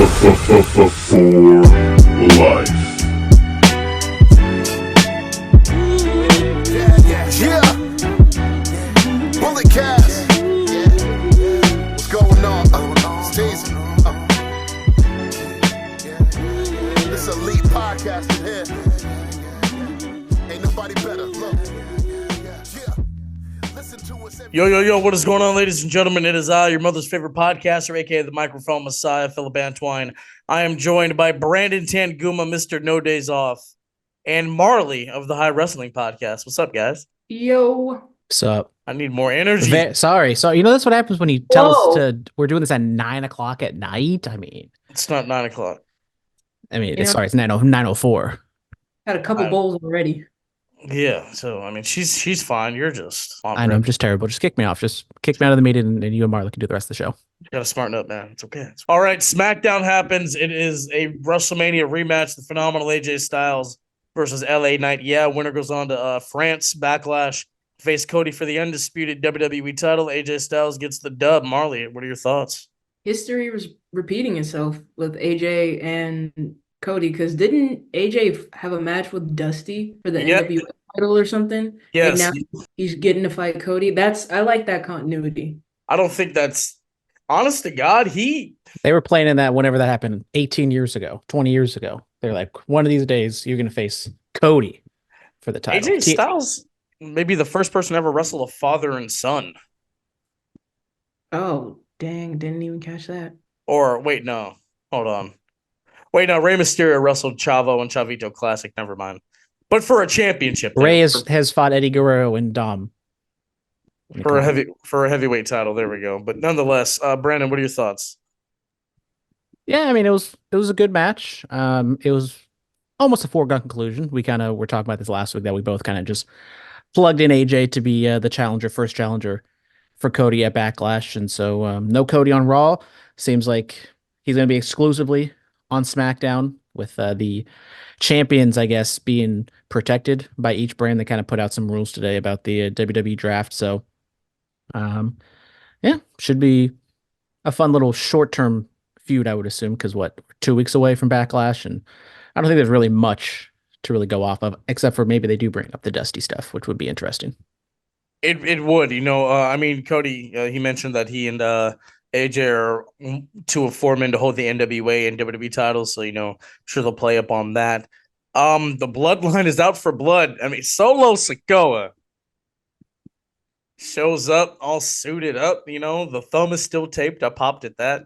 For life. Yeah. Bullet cast. What's going on? Stacy. This elite podcast in here. Ain't nobody better. Look. Listen to us. Yo, what is going on, ladies and gentlemen? It is I, your mother's favorite podcaster, aka the microphone messiah, Phillip. I am joined by Brandon Tanguma, Mr. No Days Off, and Marlee of the High Wrestling Podcast. What's up, guys? Yo. What's up? I need more energy. Sorry. So, that's what happens when you tell us we're doing this at 9 o'clock at night. It's not 9 o'clock. It's 9:04. Had a couple bowls already. Yeah, so, she's fine. You're just... I know, I'm just terrible. Just kick me off. Just kick me out of the meeting, and you and Marlee can do the rest of the show. You gotta smarten up, man. It's okay. All right, SmackDown happens. It is a WrestleMania rematch. The phenomenal AJ Styles versus LA Knight. Yeah, winner goes on to France. Backlash. Face Cody for the undisputed WWE title. AJ Styles gets the dub. Marlee, what are your thoughts? History was repeating itself with AJ and Cody, because didn't AJ have a match with Dusty for the NWA title or something? Yes. And now he's getting to fight Cody. I like that continuity. I don't think that's... Honest to God, they were playing in that whenever that happened 18 years ago, 20 years ago. They're like, one of these days, you're going to face Cody for the title. AJ Styles may be the first person to ever wrestle a father and son. Oh, dang. Didn't even catch that. Or, wait, no. Hold on. Wait, no. Rey Mysterio wrestled Chavo and Chavito Classic. Never mind. But for a championship. Rey has fought Eddie Guerrero and Dom. For a heavyweight title. There we go. But nonetheless, Brandon, what are your thoughts? Yeah, it was a good match. It was almost a foregone conclusion. We kind of were talking about this last week that we both kind of just plugged in AJ to be the first challenger for Cody at Backlash. And so no Cody on Raw. Seems like he's going to be exclusively on SmackDown with the champions, I guess, being protected by each brand. They kind of put out some rules today about the WWE draft. So, should be a fun little short-term feud, I would assume, because we're 2 weeks away from Backlash, and I don't think there's really much to really go off of, except for maybe they do bring up the Dusty stuff, which would be interesting. It would, Cody, he mentioned that he and AJ are two of four men to hold the NWA and WWE titles, so sure they'll play up on that. The bloodline is out for blood. Solo Sikoa shows up all suited up, the thumb is still taped. I popped at that.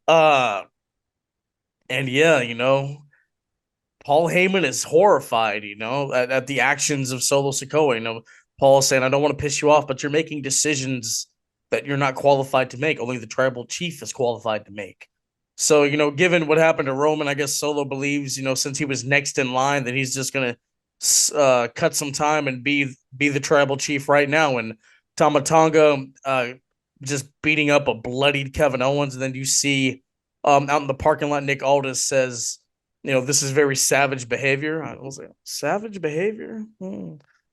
And Paul Heyman is horrified, at the actions of Solo Sikoa. Paul is saying, I don't want to piss you off, but you're making decisions that you're not qualified to make. Only the tribal chief is qualified to make. So, given what happened to Roman, I guess Solo believes, since he was next in line, that he's just going to cut some time and be the tribal chief right now. And Tama Tonga just beating up a bloodied Kevin Owens. And then you see out in the parking lot, Nick Aldis says, this is very savage behavior. I was like, savage behavior?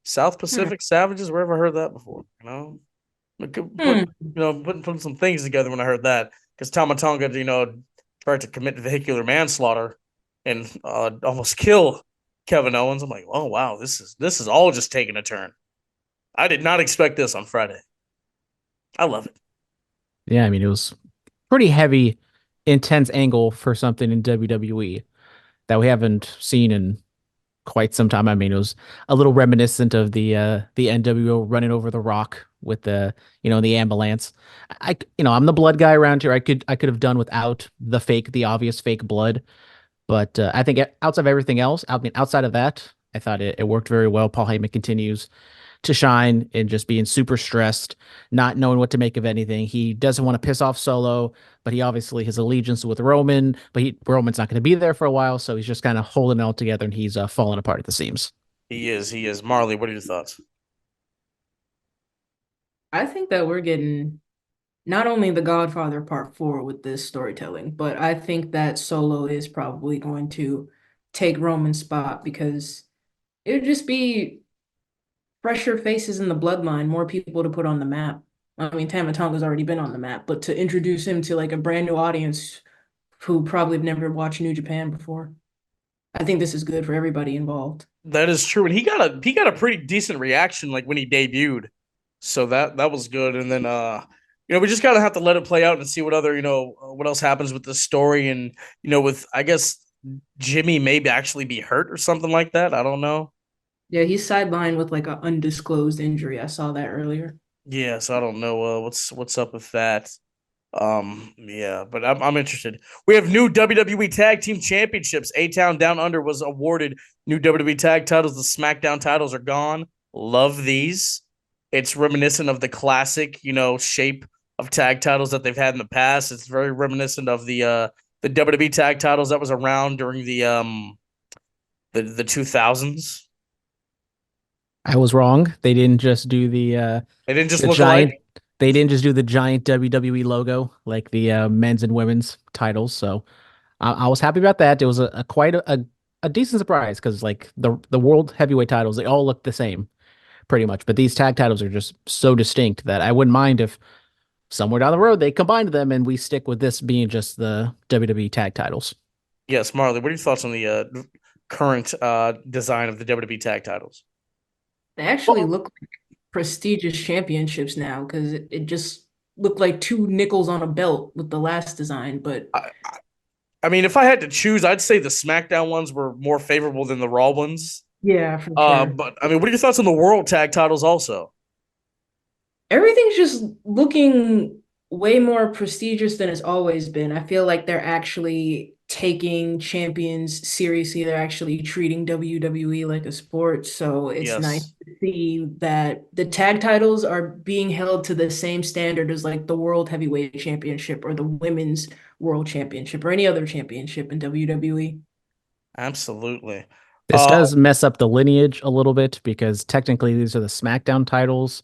South Pacific savages? Where have I heard that before? Putting some things together when I heard that, because Tama Tonga, tried to commit vehicular manslaughter and almost kill Kevin Owens. I'm like, oh wow, this is all just taking a turn. I did not expect this on Friday. I love it. Yeah, it was pretty heavy, intense angle for something in WWE that we haven't seen in quite some time. It was a little reminiscent of the NWO running over the Rock with the the ambulance. I'm the blood guy around here. I could have done without the obvious fake blood, but I think outside of everything else, outside of that, I thought it worked very well. Paul Heyman continues to shine and just being super stressed, not knowing what to make of anything. He doesn't want to piss off Solo, but he obviously his allegiance with Roman, but Roman's not going to be there for a while, so he's just kind of holding it all together, and he's falling apart at the seams. He is. Marlee, what are your thoughts? I think that we're getting not only The Godfather Part 4 with this storytelling, but I think that Solo is probably going to take Roman's spot, because it would just be fresher faces in the bloodline, more people to put on the map. Tama Tonga's already been on the map, but to introduce him to like a brand new audience who probably have never watched New Japan before. I think this is good for everybody involved. That is true, and he got a pretty decent reaction like when he debuted, so that was good. And then we just gotta have to let it play out and see what other what else happens with the story, and with I guess Jimmy maybe actually be hurt or something like that. I don't know. Yeah, he's sidelined with like an undisclosed injury. I saw that earlier. Yeah, so I don't know what's up with that. Yeah, but I'm interested. We have new WWE Tag Team Championships. A-Town Down Under was awarded new WWE Tag titles. The SmackDown titles are gone. Love these. It's reminiscent of the classic, shape of tag titles that they've had in the past. It's very reminiscent of the WWE Tag titles that was around during the 2000s. I was wrong. They didn't just do They didn't just the look giant. alike. They didn't just do the giant WWE logo like the men's and women's titles. So I was happy about that. It was a quite a decent surprise because like the world heavyweight titles, they all look the same pretty much. But these tag titles are just so distinct that I wouldn't mind if somewhere down the road they combined them and we stick with this being just the WWE tag titles. Yes, Marley, what are your thoughts on the current design of the WWE Tag titles? They actually look like prestigious championships now because it just looked like two nickels on a belt with the last design. But I mean, if I had to choose, I'd say the SmackDown ones were more favorable than the Raw ones. yeah, for sure. But I mean, what are your thoughts on the World Tag titles also? Everything's just looking way more prestigious than it's always been. I feel like they're actually taking champions seriously. They're actually treating WWE like a sport. So it's nice Yes, to see that the tag titles are being held to the same standard as like the World Heavyweight Championship or the Women's World Championship or any other championship in WWE. absolutely. This Uh, does mess up the lineage a little bit because technically these are the SmackDown titles.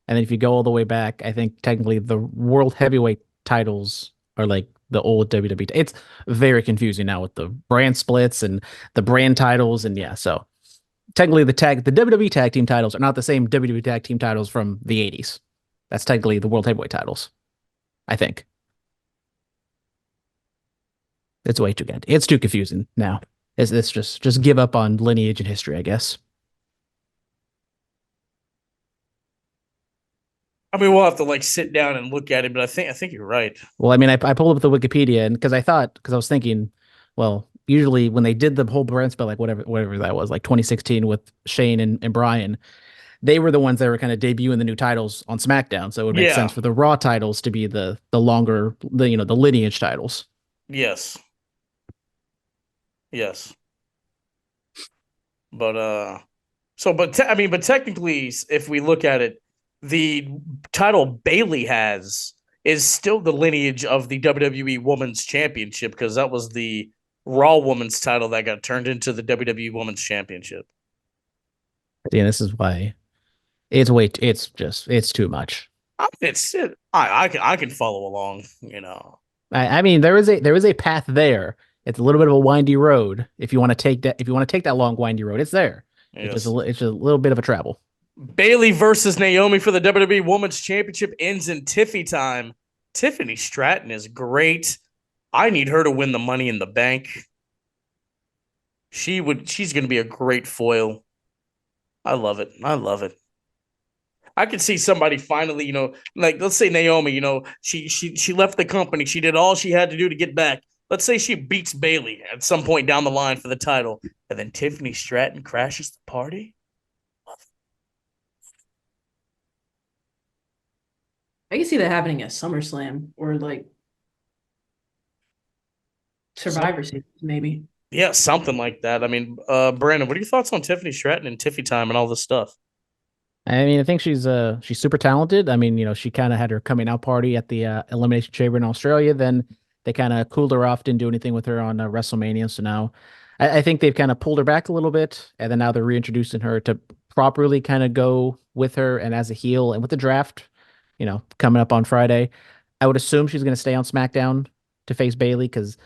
And then if you go all the way back, I think technically the world heavyweight titles are like the old WWE. It's very confusing now with the brand splits and the brand titles. And yeah, so technically the WWE tag team titles are not the same WWE tag team titles from the 80s. That's technically the world heavyweight titles, I think. It's way too good. It's too confusing now. It's just give up on lineage and history, I guess. I mean, we'll have to like sit down and look at it, but I think you're right. Well, I mean, I pulled up the Wikipedia and because I was thinking, well, usually when they did the whole brand spell, like whatever that was, like 2016 with Shane and Brian, they were the ones that were kind of debuting the new titles on SmackDown. So it would make sense Yeah. for the Raw titles to be the longer, the lineage titles. Yes. Yes. But I mean, but technically, if we look at it, the title Bailey has is still the lineage of the WWE Women's Championship because that was the Raw Women's title that got turned into the WWE Women's Championship. Yeah, this is why it's too much. I can follow along. I mean, there is a path there. It's a little bit of a windy road. If you want to take that long windy road, it's there. Yes. It's just a little bit of a travel. Bailey versus Naomi for the WWE Women's Championship ends in Tiffy time. Tiffany Stratton is great. I need her to win the Money in the Bank. She's going to be a great foil. I love it. I love it. I could see somebody finally, like let's say Naomi, she left the company. She did all she had to do to get back. Let's say she beats Bailey at some point down the line for the title, and then Tiffany Stratton crashes the party. I can see that happening at SummerSlam or like Survivor Series, maybe. Yeah, something like that. I mean, Brandon, what are your thoughts on Tiffany Stratton and Tiffy time and all this stuff? I mean, I think she's super talented. I mean, she kind of had her coming out party at the Elimination Chamber in Australia. Then they kind of cooled her off, didn't do anything with her on WrestleMania. So now I think they've kind of pulled her back a little bit, and then now they're reintroducing her to properly kind of go with her and as a heel and with the draft, coming up on Friday. I would assume she's going to stay on SmackDown to face Bailey because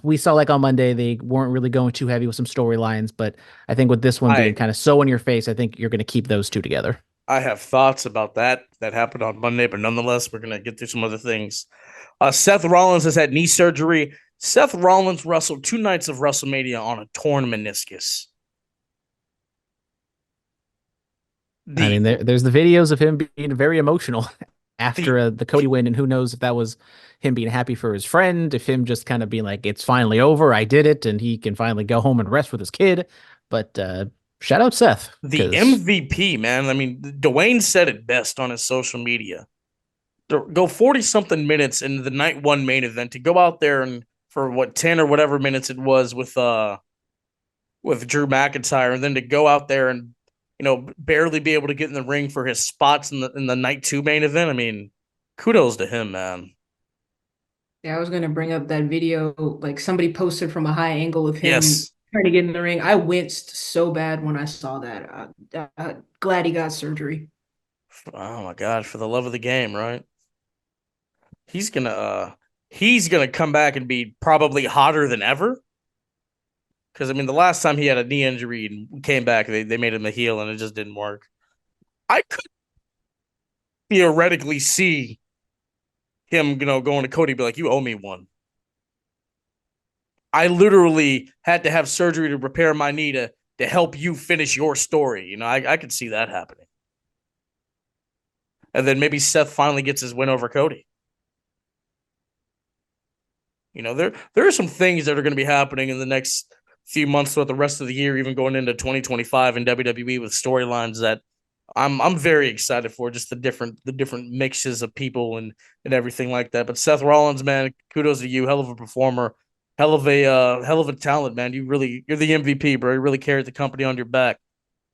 we saw like on Monday they weren't really going too heavy with some storylines, but I think with this one being I kind of so in your face, I think you're going to keep those two together. I have thoughts about that happened on Monday, but nonetheless, we're gonna get through some other things. Seth Rollins has had knee surgery. Seth Rollins wrestled 2 nights of WrestleMania on a torn meniscus. I mean, there's the videos of him being very emotional the after the Cody win, and who knows if that was him being happy for his friend, if him just kind of being like, "It's finally over, I did it," and he can finally go home and rest with his kid. But shout out Seth, the because MVP, man. I mean, Dwayne said it best on his social media. Go 40 something minutes in the night one main event to go out there and for what 10 or whatever minutes it was with Drew McIntyre, and then to go out there and barely be able to get in the ring for his spots in the night two main event. I mean, kudos to him, man. Yeah, I was gonna bring up that video, like somebody posted from a high angle of him Yes. trying to get in the ring. I winced so bad when I saw that. Glad he got surgery. Oh my god, for the love of the game, right? He's gonna come back and be probably hotter than ever. Because I mean, the last time he had a knee injury and came back, they made him a heel and it just didn't work. I could theoretically see him, going to Cody, be like, "You owe me one." I literally had to have surgery to repair my knee to help you finish your story. I could see that happening. And then maybe Seth finally gets his win over Cody. There are some things that are going to be happening in the next few months throughout the rest of the year, even going into 2025 in WWE with storylines that I'm very excited for, just the different mixes of people and everything like that. But Seth Rollins, man, kudos to you, hell of a performer, hell of a talent, man. You're the MVP, bro. You really carried the company on your back.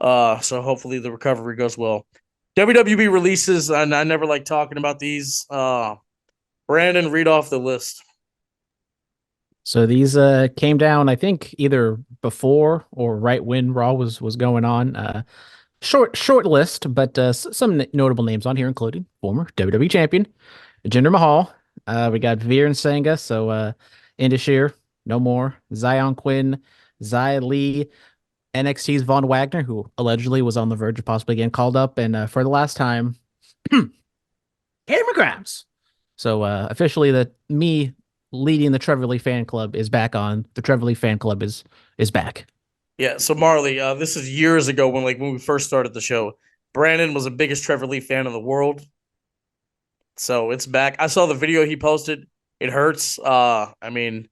So hopefully the recovery goes well. WWE releases, and I never like talking about these. Brandon, read off the list. so these came down, I think, either before or right when Raw was going on. Short list, but some notable names on here, including former WWE champion Jinder Mahal. We got Veer and Sangha, so Indashir, no more. Zion Quinn, Xia Li, NXT's Von Wagner, who allegedly was on the verge of possibly getting called up, and for the last time, Cameron Grimes. So officially, me leading the Trevor Lee fan club is back on. The Trevor Lee fan club is back. Yeah, so Marlee, this is years ago when we first started the show. Brandon was the biggest Trevor Lee fan in the world. So it's back. I saw the video he posted. It hurts. I mean,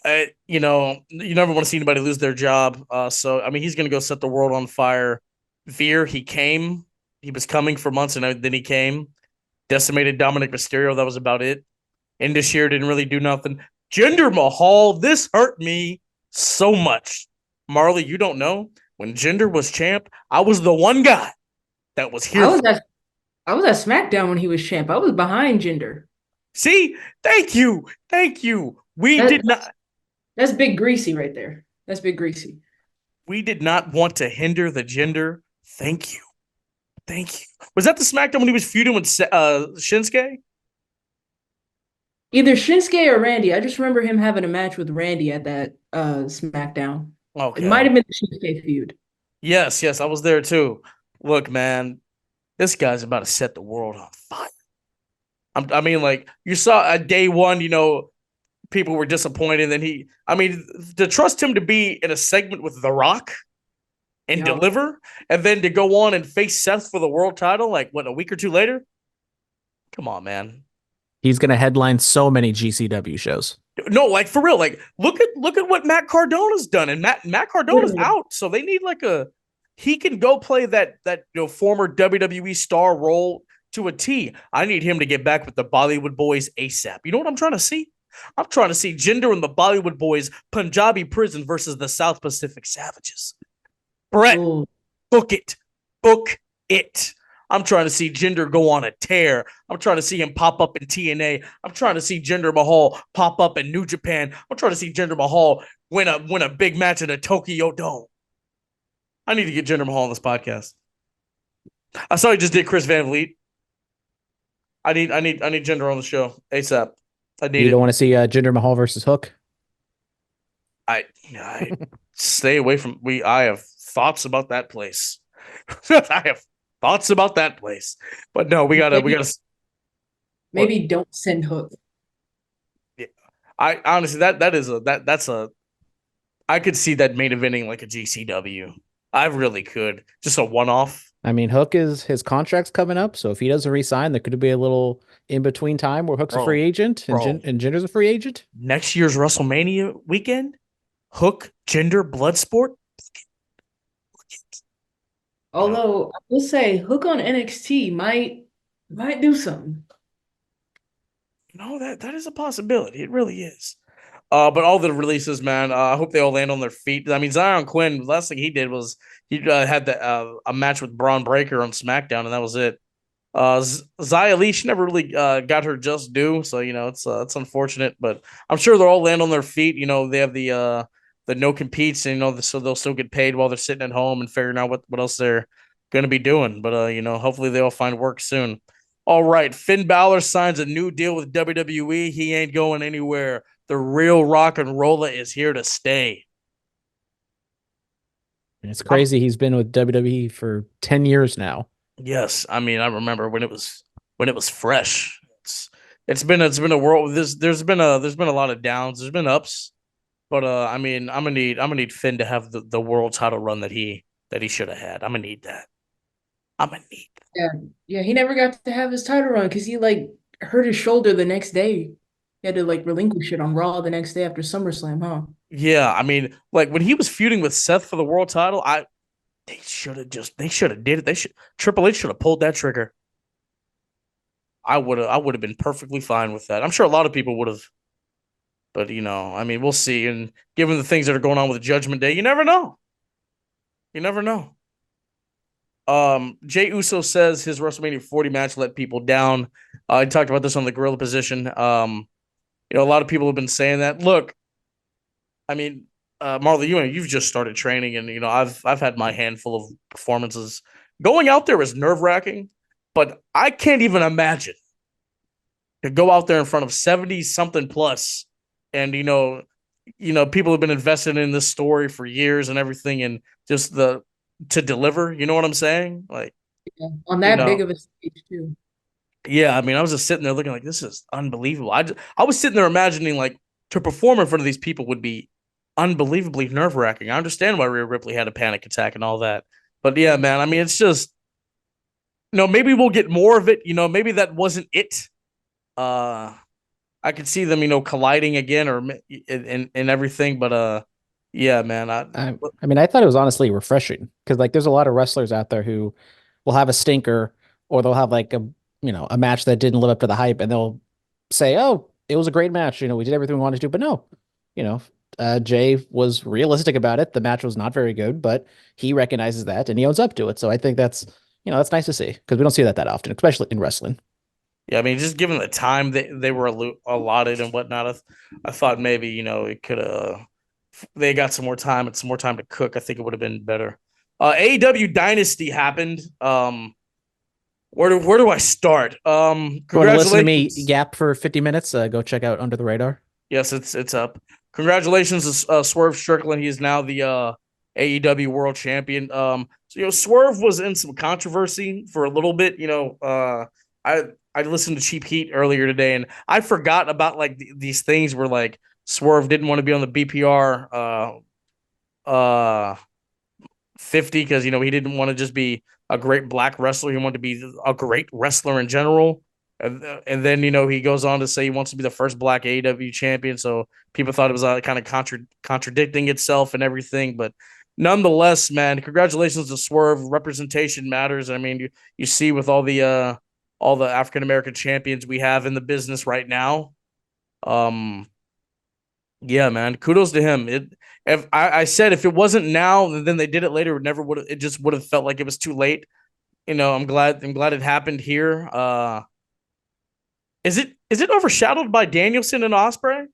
you never want to see anybody lose their job. So I mean, he's gonna go set the world on fire. Veer, he came. He was coming for months, and then he came. Decimated Dominic Mysterio. That was about it. Indashir didn't really do nothing. Jinder Mahal, this hurt me so much. Marlee, you don't know. When Jinder was champ, I was the one guy that was here. I was at SmackDown when he was champ. I was behind Jinder. See, thank you. We did not. That's Big Greasy right there. That's Big Greasy. We did not want to hinder the Jinder. Thank you. Was that the SmackDown when he was feuding with Shinsuke? Either Shinsuke or Randy. I just remember him having a match with Randy at that SmackDown. Okay. It might have been the Shinsuke feud. Yes, I was there too. Look, man, this guy's about to set the world on fire. I mean, like, you saw at day one, people were disappointed. And to trust him to be in a segment with The Rock and deliver, and then to go on and face Seth for the world title, like, what, a week or two later? Come on, man. He's gonna headline so many GCW shows. No, like, for real. Like, look at what Matt Cardona's done, and Matt Cardona's out, so they need he can go play that former WWE star role to a T. I need him to get back with the Bollywood Boys ASAP. You know what I'm trying to see? I'm trying to see Jinder and the Bollywood Boys Punjabi Prison versus the South Pacific Savages. Brett, book it. I'm trying to see Jinder go on a tear. I'm trying to see him pop up in TNA. I'm trying to see Jinder Mahal pop up in New Japan. I'm trying to see Jinder Mahal win a big match in a Tokyo Dome. I need to get Jinder Mahal on this podcast. I saw he just did Chris Van Vliet. I need Jinder on the show ASAP. You don't want to see Jinder Mahal versus Hook? I stay away from. I have thoughts about that place. I have thoughts about that place. But no, we gotta Maybe don't send Hook. yeah. I honestly that's a I could see that main eventing like a GCW. I really could. Just a one off. I mean, his contract's coming up, so if he doesn't resign, there could be a little in between time where Hook's a free agent and bro. and Jinder's a free agent. Next year's WrestleMania weekend, Hook, Jinder, Bloodsport. Although I will say Hook on NXT might do something. No, that is a possibility. It really is. But all the releases, man, I hope they all land on their feet. I mean, Zion Quinn, the last thing he did was he had a match with Braun Breaker on SmackDown, and that was it. Xia Li, she never really got her just due, so it's unfortunate. But I'm sure they'll all land on their feet. They have the no competes, and so they'll still get paid while they're sitting at home and figuring out what else they're going to be doing. But hopefully they'll find work soon. All right, Finn Balor signs a new deal with WWE. He ain't going anywhere. The real rock and roller is here to stay. And it's crazy. He's been with WWE for 10 years now. Yes, I mean I remember when it was fresh. It's been a world. There's been a lot of downs. There's been ups, but I mean I'm gonna need Finn to have the world title run that he should have had. I'm gonna need that. I'm gonna need. Yeah. He never got to have his title run because he hurt his shoulder the next day. He had to relinquish it on Raw the next day after SummerSlam, huh? Yeah, I mean, like when he was feuding with Seth for the world title, they should have did it. Triple H should have pulled that trigger. I would have been perfectly fine with that. I'm sure a lot of people would have, but I mean, we'll see. And given the things that are going on with Judgment Day, you never know. You never know. Jey Uso says his WrestleMania 40 match let people down. I talked about this on the gorilla position. A lot of people have been saying that. Look, I mean, Marlee, you've just started training, and I've had my handful of performances. Going out there is nerve wracking, but I can't even imagine to go out there in front of 70 something plus, and people have been invested in this story for years and everything, and just to deliver. You know what I'm saying? Like on that big of a stage too. Yeah, I mean, I was just sitting there looking like this is unbelievable. I was sitting there imagining like to perform in front of these people would be unbelievably nerve wracking. I understand why Rhea Ripley had a panic attack and all that, but yeah, man. I mean, it's just maybe we'll get more of it. Maybe that wasn't it. I could see them, colliding again or and everything, but yeah, man. I mean, I thought it was honestly refreshing because there's a lot of wrestlers out there who will have a stinker or they'll have a match that didn't live up to the hype and they'll say, "Oh, it was a great match. We did everything we wanted to do." But no, Jay was realistic about it. The match was not very good, but he recognizes that and he owns up to it. So I think that's nice to see because we don't see that often, especially in wrestling. Yeah, I mean, just given the time they were allotted and whatnot, I thought maybe it could have. They got some more time and some more time to cook. I think it would have been better. AEW Dynasty happened. Where do I start? Want to listen to me gap for 50 minutes? Go check out Under the Radar. Yes, it's up. Congratulations to Swerve Strickland. He is now the AEW World Champion. So Swerve was in some controversy for a little bit. I listened to Cheap Heat earlier today, and I forgot about these things where Swerve didn't want to be on the BPR 50 because he didn't want to just be a great black wrestler. He wanted to be a great wrestler in general. And then he goes on to say he wants to be the first black AEW champion. So people thought it was kind of contradicting itself and everything. But nonetheless, man, congratulations to Swerve. Representation matters. I mean, you see with all the African American champions we have in the business right now. Yeah, man, kudos to him. If I said if it wasn't now, then they did it later. It just would have felt like it was too late. I'm glad it happened here. Is it overshadowed by Danielson and Ospreay?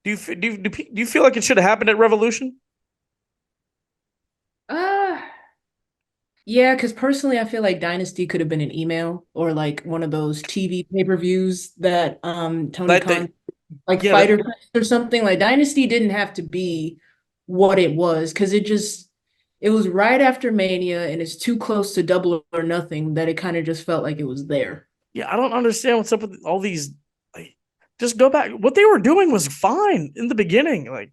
Do you feel like it should have happened at Revolution? Yeah, because personally, I feel like Dynasty could have been an email or one of those TV pay-per-views that Tony Khan, Fighter Fest or something. Dynasty didn't have to be what it was because it just it was right after Mania, and it's too close to Double or Nothing that it kind of just felt like it was there. Yeah, I don't understand what's up with all these. Like, just go back. What they were doing was fine in the beginning. Like,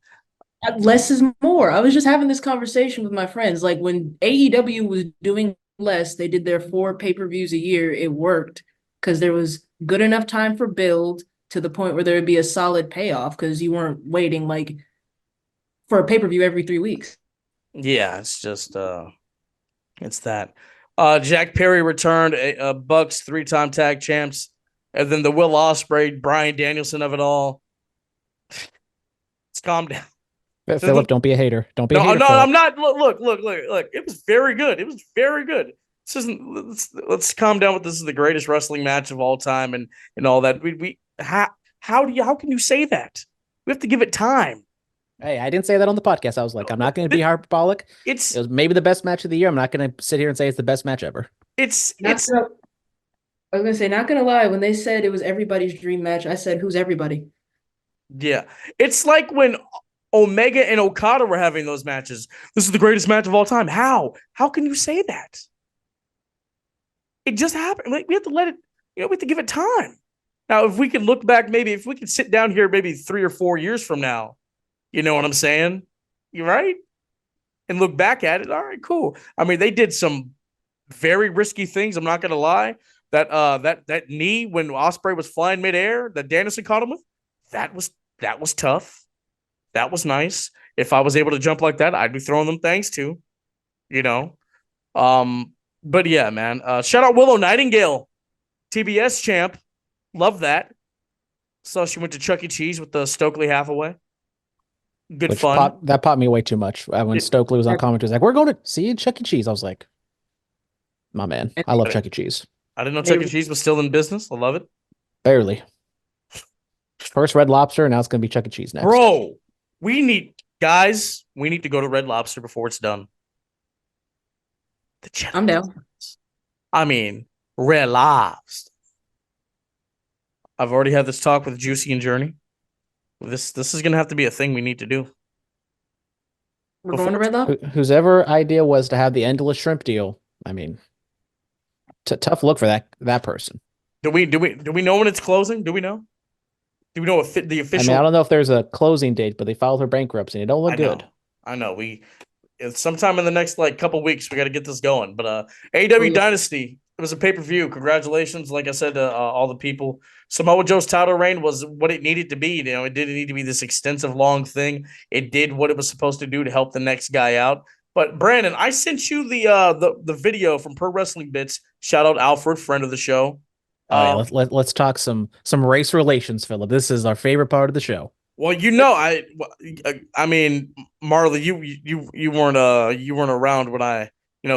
Less is more. I was just having this conversation with my friends. Like when AEW was doing less, they did their 4 pay-per-views a year. It worked because there was good enough time for build to the point where there would be a solid payoff because you weren't waiting like for a pay-per-view every 3 weeks. yeah, it's just it's that. Jack Perry returned, Bucks 3-time tag champs, and then the Will Ospreay, Bryan Danielson of it all. Let's calm down. Phillip, don't be a hater. Don't be a No, hater. no, Phillip. I'm not. Look. It was very good. It was very good. This isn't. Let's calm down with this is the greatest wrestling match of all time and all that. How can you say that? We have to give it time. Hey, I didn't say that on the podcast. I was like, I'm not going to be hyperbolic. It was maybe the best match of the year. I'm not going to sit here and say it's the best match ever. I was gonna say, not gonna lie, when they said it was everybody's dream match, I said, "Who's everybody?" Yeah, it's like when Omega and Okada were having those matches. This is the greatest match of all time. How? How can you say that? It just happened. Like, we have to let it. We have to give it time. Now, if we can look back, maybe if we could sit down here, maybe 3 or 4 years from now, you know what I'm saying? You're right, and look back at it. All right, cool. I mean, they did some very risky things. I'm not gonna lie. That knee when Ospreay was flying midair, that Danielson caught him with, that was tough. That was nice. If I was able to jump like that, I'd be throwing them thanks too. You know. But yeah, man. Shout out Willow Nightingale, TBS champ. Love that. So she went to Chuck E. Cheese with the Stokely Hathaway. Good fun. That popped me way too much. When Stokely was on commentary, like, we're going to see Chuck E. Cheese. I was like, my man, I love Chuck E. Cheese. I didn't know Chuck E. Cheese was still in business. I love it. Barely. First Red Lobster, now it's going to be Chuck E. Cheese next. Bro, we need to go to Red Lobster before it's done. I'm down. I mean, Red Lobster. I've already had this talk with Juicy and Journey. This is gonna have to be a thing we need to do. We're going to Red Lobster? Whose ever idea was to have the endless shrimp deal. I mean, tough look for that person. Do we know when it's closing? Do we know? Do we know the official? I mean, I don't know if there's a closing date, but they filed for bankruptcy. It don't look good. I know. Sometime in the next couple weeks we got to get this going. But AEW Dynasty, it was a pay-per-view. Congratulations, like I said to all the people. Samoa Joe's title reign was what it needed to be. You know, it didn't need to be this extensive, long thing. It did what it was supposed to do to help the next guy out. But Brandon, I sent you the video from Pro Wrestling Bits. Shout out Alfred, friend of the show. Let's talk some race relations, Phillip. This is our favorite part of the show. Well, I mean, Marlee, you weren't around when I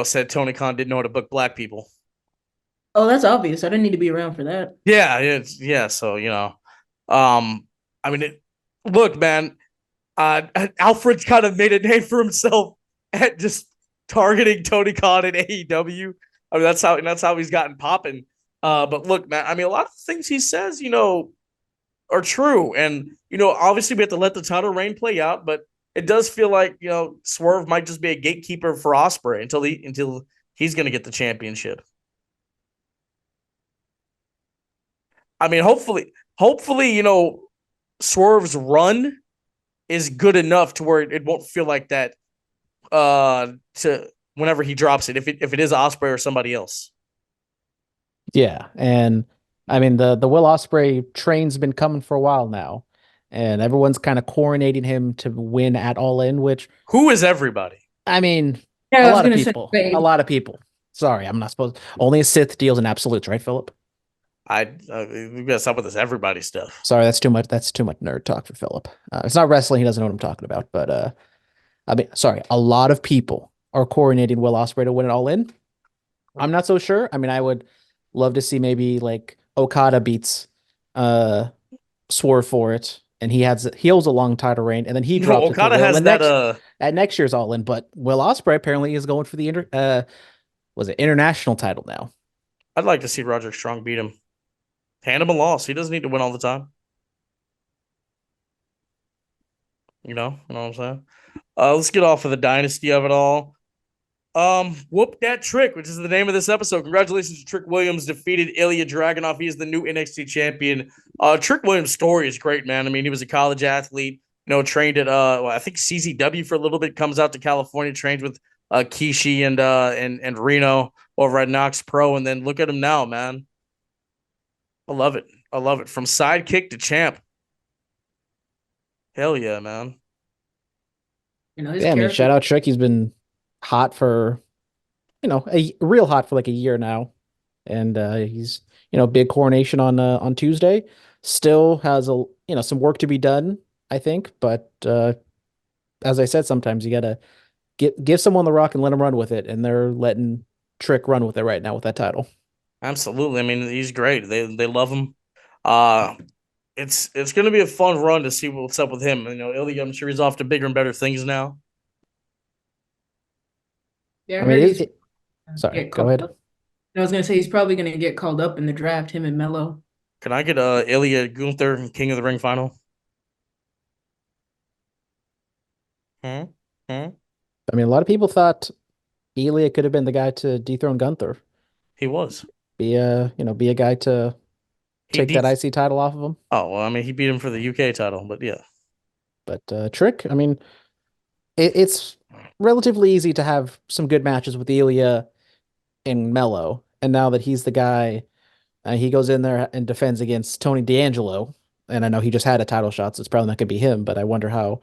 said Tony Khan didn't know how to book black people. Oh, that's obvious. I didn't need to be around for that. Yeah. So I mean, look, man, Alfred's kind of made a name for himself at just targeting Tony Khan and AEW. I mean, that's how he's gotten popping. But look, man, I mean, a lot of things he says, are true. And, obviously we have to let the title reign play out, but it does feel like, Swerve might just be a gatekeeper for Ospreay until he's going to get the championship. I mean, hopefully, Swerve's run is good enough to where it won't feel like that to whenever he drops it, if it is Ospreay or somebody else. Yeah, and I mean the Will Ospreay train's been coming for a while now, and everyone's kind of coronating him to win at All In. Which who is everybody? I mean, a lot of people. Sorry, I'm not supposed. Only a Sith deals in absolutes, right, Phillip? We gotta stop with this everybody stuff. Sorry, that's too much. That's too much nerd talk for Phillip. It's not wrestling. He doesn't know what I'm talking about. But I mean, sorry, a lot of people are coronating Will Ospreay to win it All In. I'm not so sure. I mean, I would love to see maybe like Okada beats Swerve for it, and he holds a long title reign, and then he drops Okada it has that at next year's All In. But Will Ospreay apparently is going for the international title now. I'd like to see Roderick Strong beat him. Hand him a loss. He doesn't need to win all the time. You know what I'm saying? Let's get off of the dynasty of it all. Whoop that trick, which is the name of this episode. Congratulations to Trick Williams, defeated Ilya Dragunov. He is the new NXT champion. Trick Williams' story is great, man. I mean, he was a college athlete, trained at I think CZW for a little bit, comes out to California, trained with Kishi and Reno over at Knox Pro, and then look at him now, man. I love it. I love it. From sidekick to champ. Hell yeah, man. His Yeah, I mean, character. shout out Trick. He's been hot for, a real hot for like a year now, and he's big coronation on Tuesday. Still has some work to be done, I think, but as I said, sometimes you gotta give someone the rock and let them run with it, and they're letting Trick run with it right now with that title. Absolutely. I mean, he's great. They love him. Uh it's gonna be a fun run to see what's up with him. Ilya, I'm sure he's off to bigger and better things now. Yeah, I I mean, heard he's sorry, get go called ahead. up. I was gonna say he's probably gonna get called up in the draft, him and Melo. Can I get Ilya Gunther King of the Ring final? Hmm? Hmm? I mean, a lot of people thought Ilya could have been the guy to dethrone Gunther, He was. be a guy to He take that beat. IC title off of him. Oh well, I mean, he beat him for the UK title, but yeah. But Trick, I mean, it's relatively easy to have some good matches with Ilya and Mello. And now that he's the guy, he goes in there and defends against Tony D'Angelo. And I know he just had a title shot, so it's probably not going to be him. But I wonder how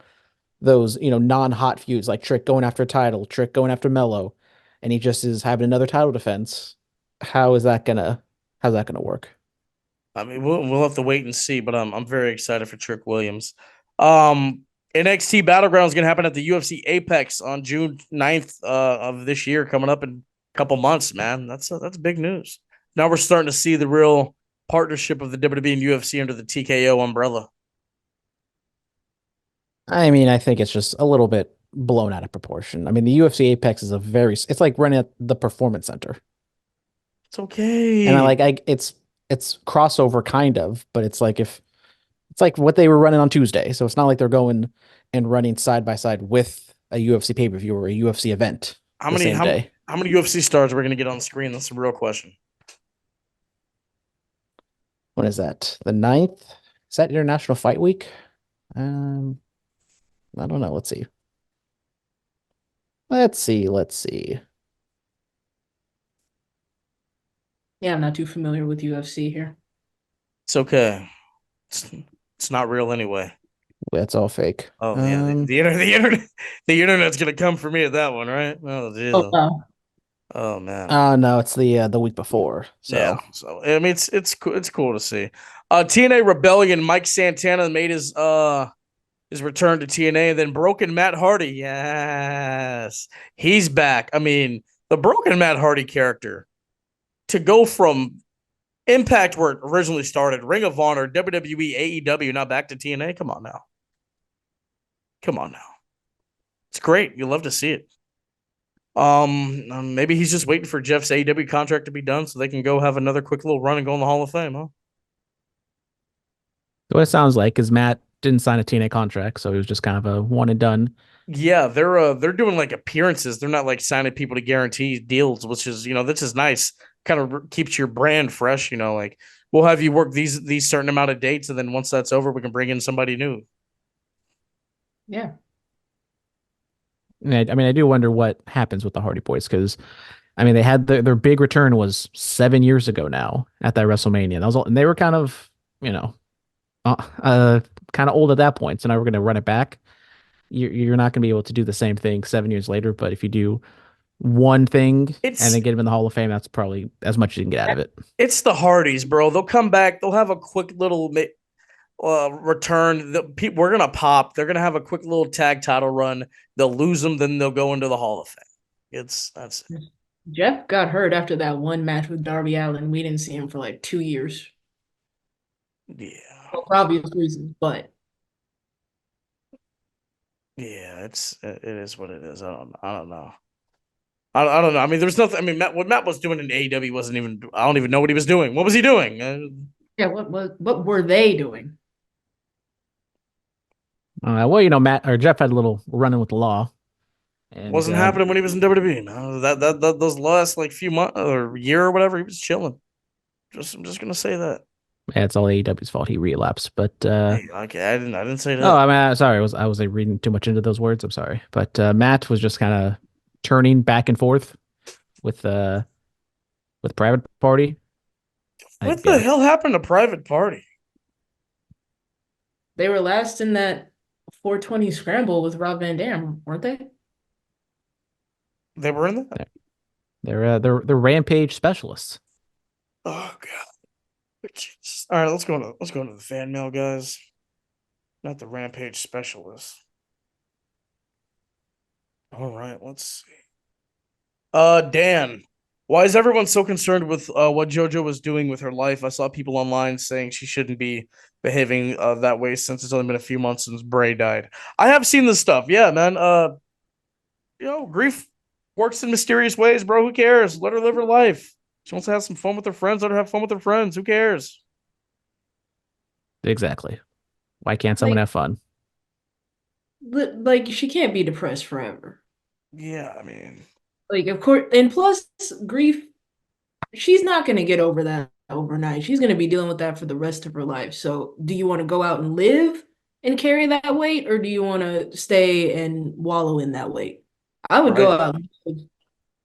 those, non-hot feuds like Trick going after a title, Trick going after Mello, and he just is having another title defense. How's that gonna work? I mean, we'll have to wait and see, but I'm very excited for Trick Williams. Um, NXT Battleground is going to happen at the UFC Apex on June 9th of this year, coming up in a couple months. Man, that's big news. Now we're starting to see the real partnership of the WWE and UFC under the TKO umbrella. I mean, I think it's just a little bit blown out of proportion. I mean, the UFC Apex is it's like running at the Performance Center. It's okay. And it's crossover kind of, but it's like what they were running on Tuesday. So it's not like they're going and running side by side with a UFC pay-per-view or a UFC event How the many same day. how many UFC stars are we going to get on the screen? That's the real question. When is that? The 9th? Is that International Fight Week? Um, I don't know. Let's see. Let's see. Yeah, I'm not too familiar with UFC here. It's okay. It's not real anyway. That's all fake. Oh yeah, the internet's gonna come for me at that one, right? Oh Oh, Jesus. wow. Oh man. No, it's the week before. So Yeah. So I mean, it's cool to see. TNA Rebellion. Mike Santana made his return to TNA, and then Broken Matt Hardy. Yes, he's back. I mean, the Broken Matt Hardy character to go from Impact, where it originally started, Ring of Honor, WWE, AEW, now back to TNA. Come on now. Come on now. It's great. You love to see it. Maybe he's just waiting for Jeff's AEW contract to be done so they can go have another quick little run and go in the Hall of Fame, huh? what it sounds like is Matt didn't sign a TNA contract, so he was just kind of a one and done. Yeah, they're doing like appearances. They're not like signing people to guarantee deals, which is this is nice. Kind of keeps your brand fresh. Like we'll have you work these certain amount of dates, and then once that's over, we can bring in somebody new. Yeah. I mean, I do wonder what happens with the Hardy Boys because, I mean, they had their big return was 7 years ago now at that WrestleMania. That was all, and they were kind of, kind of old at that point. So now we're going to run it back. You're not going to be able to do the same thing 7 years later. But if you do one thing and then get him in the Hall of Fame, that's probably as much as you can get out of it. It's the Hardys, bro. They'll come back. They'll have a quick little return. We're gonna pop. They're gonna have a quick little tag title run. They'll lose them, then they'll go into the Hall of Fame. That's it. Jeff got hurt after that one match with Darby Allin. We didn't see him for like 2 years. Yeah. For obvious reasons, but yeah, it is what it is. I don't know. I don't know. I mean, there's nothing. I mean, what Matt was doing in AEW wasn't even. I don't even know what he was doing. What was he doing? yeah, what were they doing? Well, Matt or Jeff had a little running with the law. And Wasn't happening when he was in WWE. No, that those last like few months or year or whatever, he was chilling. I'm just gonna say that. yeah, it's all AEW's fault. He relapsed, but Hey, okay, I didn't say no, that. I mean, sorry, I was like, reading too much into those words. I'm sorry, but Matt was just kind of turning back and forth with Private Party. What the Yeah, hell happened to Private Party? They were last in that 420 scramble with Rob Van Dam, weren't they? They were in that. they're Rampage specialists. Oh god. Jesus. All right, let's go into the fan mail, guys. Not the Rampage specialists. All right, let's see. Dan, why is everyone so concerned with what JoJo was doing with her life? I saw people online saying she shouldn't be behaving that way since it's only been a few months since Bray died. I have seen this stuff. Yeah, man. Grief works in mysterious ways, bro. Who cares? Let her live her life. She wants to have some fun with her friends. Let her have fun with her friends. Who cares? Exactly. Why can't someone Like, have fun? like she can't be depressed forever. Yeah, I mean, Like, of course, and plus, grief, she's not going to get over that overnight. She's going to be dealing with that for the rest of her life. So, do you want to go out and live and carry that weight, or do you want to stay and wallow in that weight? I would go right. out and live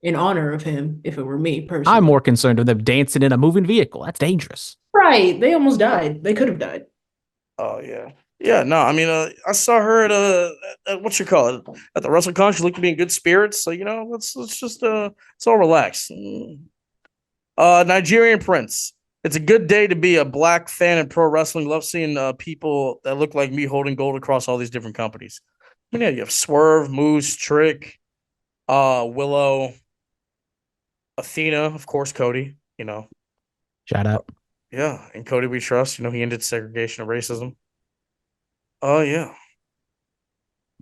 in honor of him if it were me I'm personally. more concerned with them dancing in a moving vehicle. That's dangerous. Right. They almost died. They could have died. Oh yeah. Yeah, no, I mean, I saw her at what you call it at the WrestleCon. She looked to be in good spirits, so let's just let's all relax. Nigerian Prince. It's a good day to be a black fan in pro wrestling. Love seeing people that look like me holding gold across all these different companies. I mean, yeah, you have Swerve, Moose, Trick, Willow, Athena, of course, Cody. Shout out. Yeah, and Cody we trust. He ended segregation of racism. Oh yeah.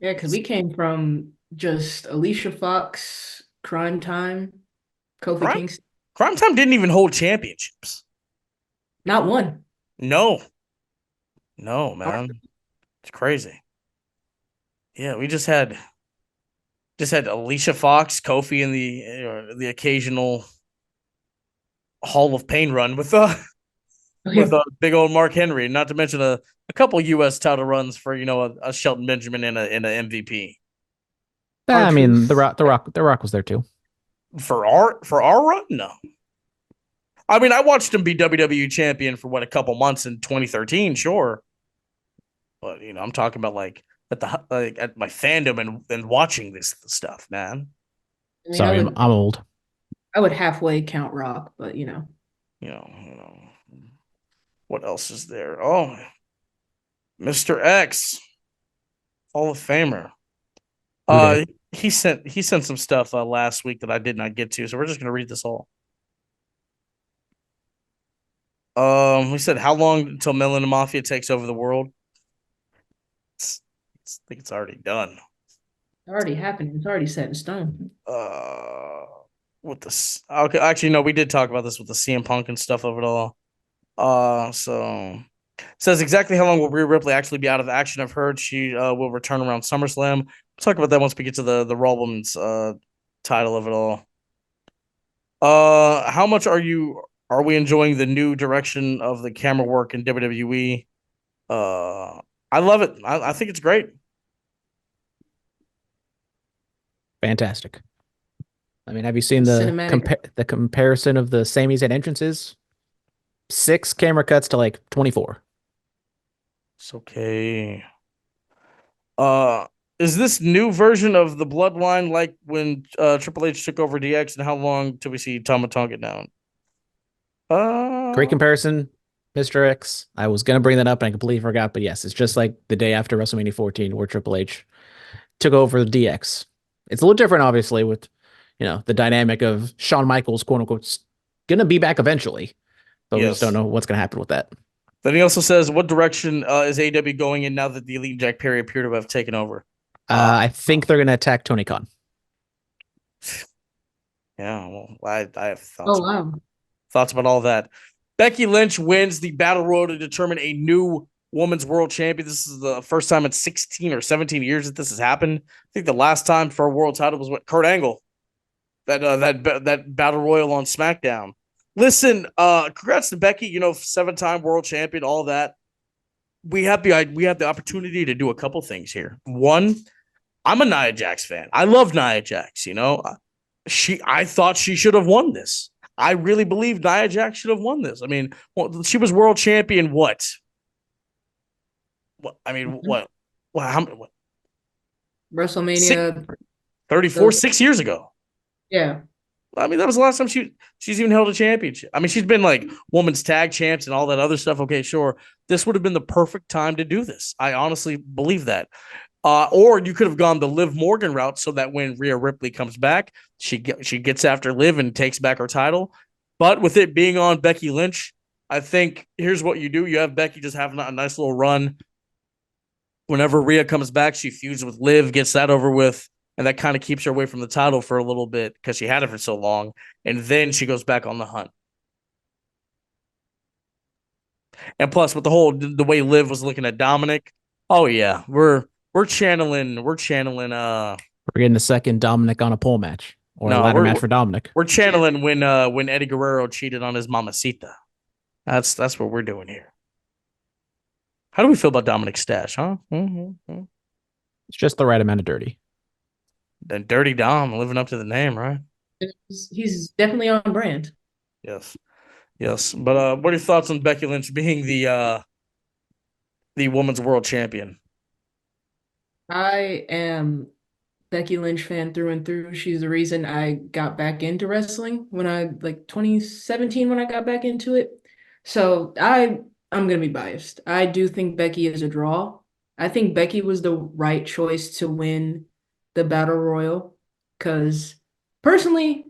Yeah, because we came from just Alicia Fox, Crime Time, Kofi Crime Kingston. Crime Time didn't even hold championships. Not one. No, no, man, it's crazy. Yeah, we just had Alicia Fox, Kofi, and the occasional Hall of Pain run with with big old Mark Henry. Not to mention a couple U.S. title runs for a Shelton Benjamin and a MVP. I mean, R-Truth. The Rock was there too. For our run, no. I mean, I watched him be WWE champion for a couple months in 2013, sure. But I'm talking about like at my fandom and watching this stuff, man. I mean, Sorry, I'm old. I would halfway count Rock, but What else is there? Oh, Mr. X, Hall of Famer. Who did? He sent some stuff last week that I did not get to, so we're just gonna read this all. We said how long until Melon Mafia takes over the world? I think it's already done. it's already happening. It's already set in stone. With this, okay, actually, no, we did talk about this with the CM Punk and stuff of it all. So says exactly how long will Rhea Ripley actually be out of action? I've heard she will return around SummerSlam. We'll talk about that once we get to the Raw Women's title of it all. How much are we enjoying the new direction of the camera work in WWE? I love it. I think it's great. Fantastic. I mean, have you seen the Cinematic. the comparison of the Sami Zayn entrances? 6 camera cuts to like 24. It's okay. Is this new version of the Bloodline like when Triple H took over DX, and how long till we see Tama Tonga down? Great comparison, Mr. X. I was gonna bring that up and I completely forgot, but yes, it's just like the day after WrestleMania 14 where Triple H took over the DX. It's a little different, obviously, with the dynamic of Shawn Michaels, quote unquote, gonna be back eventually, but we just don't Yes. know what's gonna happen with that. Then he also says, what direction is AEW going in now that the Elite and Jack Perry appear to have taken over? I think they're gonna attack Tony Khan. Yeah, well, I have Oh wow. thoughts about all that. Becky Lynch wins the Battle Royal to determine a new women's world champion. This is the first time in 16 or 17 years that this has happened. I think the last time for a world title was what Kurt Angle, that battle royal on SmackDown. Listen, congrats to Becky. 7-time world champion, all that. We have the opportunity to do a couple things here. One, I'm a Nia Jax fan. I love Nia Jax. I thought she should have won this. I really believe Nia Jax should have won this. I mean, she was world champion. What? I mean, what? What? WrestleMania. 34, 6 years ago. Yeah. I mean, that was the last time she's even held a championship. I mean, she's been like women's tag champs and all that other stuff. Okay, sure. This would have been the perfect time to do this. I honestly believe that. Or you could have gone the Liv Morgan route so that when Rhea Ripley comes back, she gets after Liv and takes back her title. But with it being on Becky Lynch, I think here's what you do. You have Becky just having a nice little run. Whenever Rhea comes back, she feuds with Liv, gets that over with, and that kind of keeps her away from the title for a little bit because she had it for so long. And then she goes back on the hunt. And plus, with the way Liv was looking at Dominic, oh yeah, we're channeling. We're getting a second Dominic on a pole match or a ladder match for Dominic. We're channeling when Eddie Guerrero cheated on his mamacita. That's what we're doing here. How do we feel about Dominic's stash, huh? It's just the right amount of dirty. Then Dirty Dom living up to the name, right? He's definitely on brand. Yes. But what are your thoughts on Becky Lynch being the women's world champion? I am Becky Lynch fan through and through. She's the reason I got back into wrestling when 2017 when I got back into it. So I'm gonna be biased. I do think Becky is a draw. I think Becky was the right choice to win the Battle Royal because personally,